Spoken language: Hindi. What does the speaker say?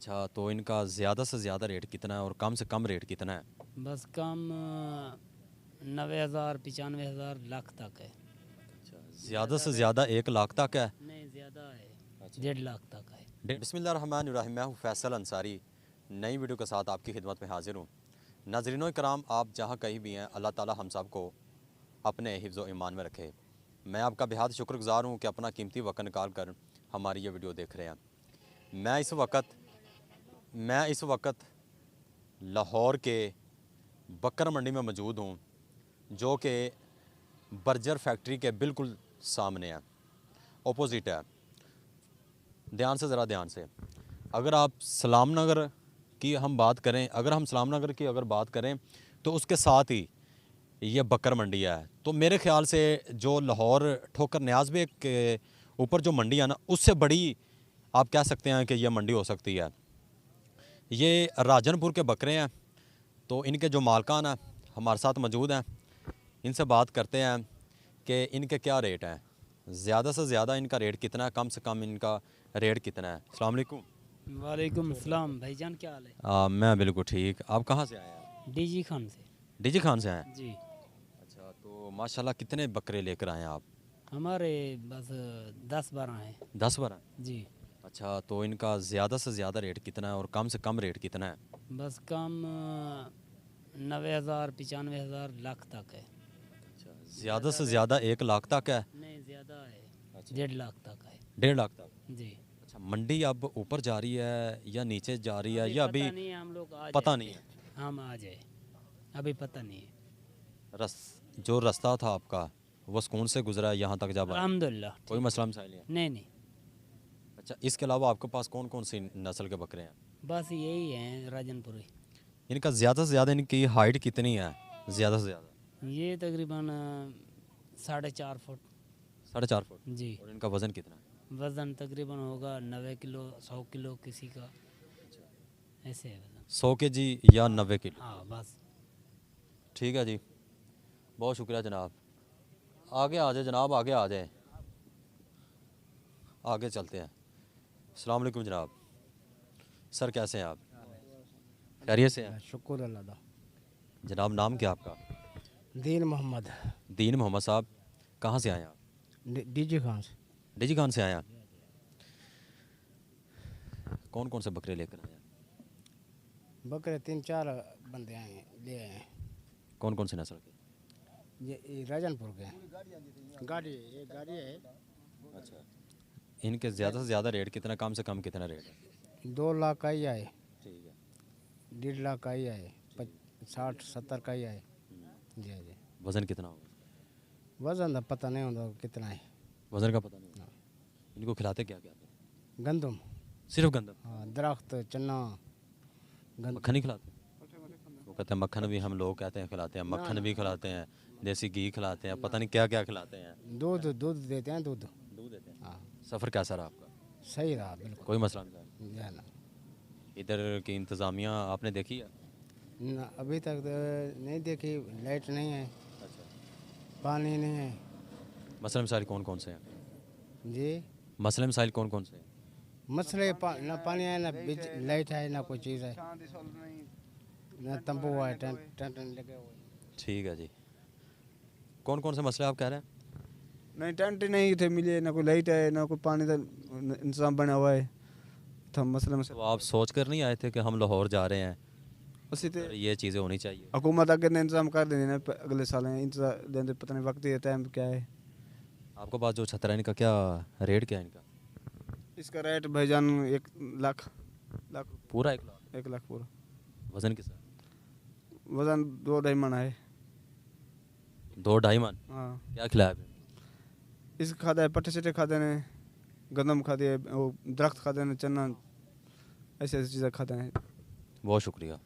अच्छा, तो इनका ज़्यादा से ज़्यादा रेट कितना है और कम से कम रेट कितना है? बस कम 90,000 95,000 लाख तक है। ज़्यादा से ज़्यादा 1 लाख तक है। नहीं ज़्यादा है, 1.5 लाख तक है। बिस्मिल्लाहिर्रहमानिर्रहीम, मैं हूँ फैसल अंसारी, नई वीडियो के साथ आपकी खिदमत में हाजिर हूँ। नाज़रीनों कराम, आप जहाँ कहीं भी हैं, अल्लाह ताला हम सब को अपने हिफ्ज़ व ईमान में रखे। मैं आपका बेहद शुक्रगुज़ार हूँ कि अपना कीमती वक्त निकाल कर हमारी ये वीडियो देख रहे हैं। मैं इस वक्त लाहौर के बकर मंडी में मौजूद हूँ, जो कि बर्जर फैक्ट्री के बिल्कुल सामने है, ऑपोजिट है। ध्यान से अगर आप सलाम नगर की हम बात करें, अगर बात करें तो उसके साथ ही ये बकर मंडी है। तो मेरे ख्याल से जो लाहौर ठोकर न्याज बेग के ऊपर जो मंडी है ना, उससे बड़ी आप कह सकते हैं कि यह मंडी हो सकती है। ये राजनपुर के बकरे हैं, तो इनके जो मालकान हैं हमारे साथ मौजूद हैं। इनसे बात करते हैं कि इनके क्या रेट हैं, ज़्यादा से ज़्यादा इनका रेट कितना है, कम से कम इनका रेट कितना है। अस्सलाम वालेकुम। वालेकुम अस्सलाम भाईजान, क्या हाल है? मैं बिल्कुल ठीक। आप कहाँ से आए हैं? डीजी खान से। डीजी खान से आए हैं। जी, अच्छा, तो माशाल्लाह कितने बकरे लेकर आए हैं आप? हमारे बस 10-12 हैं। 10-12। जी, अच्छा, तो इनका ज़्यादा से ज़्यादा रेट कितना है और कम से कम रेट कितना है? बस कम 90,000 95,000 लाख तक है। ज़्यादा से ज़्यादा 1 लाख तक है। नहीं ज़्यादा है, 1.5 लाख तक है। 1.5 लाख तक। जी, अच्छा, मंडी अब ऊपर जा रही है या नीचे जा रही है या अभी पता नहीं है, हम लोग आ पता जाए, नहीं है? हम आ जाए, अभी पता नहीं है। जो रास्ता था आपका वो सुकून से गुजरा है यहाँ तक जब आए? अल्हम्दुलिल्लाह। कोई मसला मसाइल नहीं है? नहीं नहीं, अच्छा, इसके अलावा आपके पास कौन कौन सी नस्ल के बकरे हैं? बस यही है राजनपुरी। इनका ज़्यादा से ज़्यादा इनकी हाइट कितनी है? ज़्यादा से ज़्यादा ये तकरीबन 4.5 फुट। 4.5 फुट। जी, और इनका वज़न कितना है? वज़न तकरीबन होगा 90 किलो 100 किलो किसी का, ऐसे है वज़न। 100 kg या 90 किलो? हाँ बस। ठीक है जी, बहुत शुक्रिया जनाब। आगे आ जाए जनाब, आगे आ जाए, आगे चलते हैं। अस्सलाम वालेकुम जनाब। सर कैसे हैं आप? खैरियत से हैं? शुक्र अल्लाह दा। जनाब नाम क्या आपका? दीन मोहम्मद। दीन मोहम्मद साहब, कहाँ से आए हैं आप? डीजी खान से। डीजी खान से आए हैं। कौन कौन से बकरे लेकर आए हैं? बकरे 3-4 बंदे आए हैं, ले आए हैं। कौन कौन से नस्ल के? ये राजनपुर के हैं। एक गाड़ी है। अच्छा, इनके ज़्यादा से ज़्यादा रेट कितना, कम से कम कितना रेट है? 2 लाख का ही आए, ठीक है। 1.5 लाख का ही आए, 60-70 का ही आए। जी जी। वज़न कितना होगा? वजन का पता नहीं होता कितना है। वज़न का पता नहीं होगा। इनको खिलाते क्या क्या थे? गंदम। सिर्फ गंदम? हाँ, दरख्त चना गंदम। मक्खन नहीं खिलाते? वो कहते हैं मक्खन भी, हम लोग कहते हैं खिलाते हैं, मक्खन भी खिलाते हैं, देसी घी खिलाते हैं, पता नहीं क्या क्या खिलाते हैं। दूध देते हैं, दूध। दूध देते हैं। हाँ, सफ़र कैसा रहा आपका? सही रहा बिल्कुल। कोई मसला नहीं? जी ना। इधर की इंतज़ामिया आपने देखी है? ना, अभी तक तो नहीं देखी। लाइट नहीं है, अच्छा। पानी नहीं है। मसले मसाइल कौन कौन से हैं? जी, मसले मसाइल कौन कौन से हैं? मसले ना पानी है, ना लाइट है, ना कोई चीज़ है, ना तंबू है, टेंट टेंट लगे हुए। ठीक है जी। कौन कौन से मसले आप कह रहे हैं? नहीं, टेंट ही नहीं थे मिले, ना कोई लाइट है, ना कोई पानी का इंतजाम बना हुआ है। तो मसला तो आप सोच कर नहीं आए थे कि हम लाहौर जा रहे हैं, उसी तो ये चीज़ें होनी चाहिए? हुकूमत आगे ने इंतजाम कर देने ना, अगले साल इंतजाम देने, पता नहीं वक्त ही टाइम क्या है। आपके पास जो छतरा है, इनका क्या रेट क्या है इनका? इसका रेट भाईजान 1 लाख लाख पूरा 1 लाख? 1 लाख पूरा। वज़न कितना? वजन 2-2.5 मन है। 2-2.5 मन? हाँ, क्या खिलाया फिर? इसका खाता है, पट्टे सट्टे खाते हैं, गंदम खाते हैं, वो दरख्त खाते हैं, चना, ऐसी ऐसी चीज़ें खाते हैं। बहुत शुक्रिया।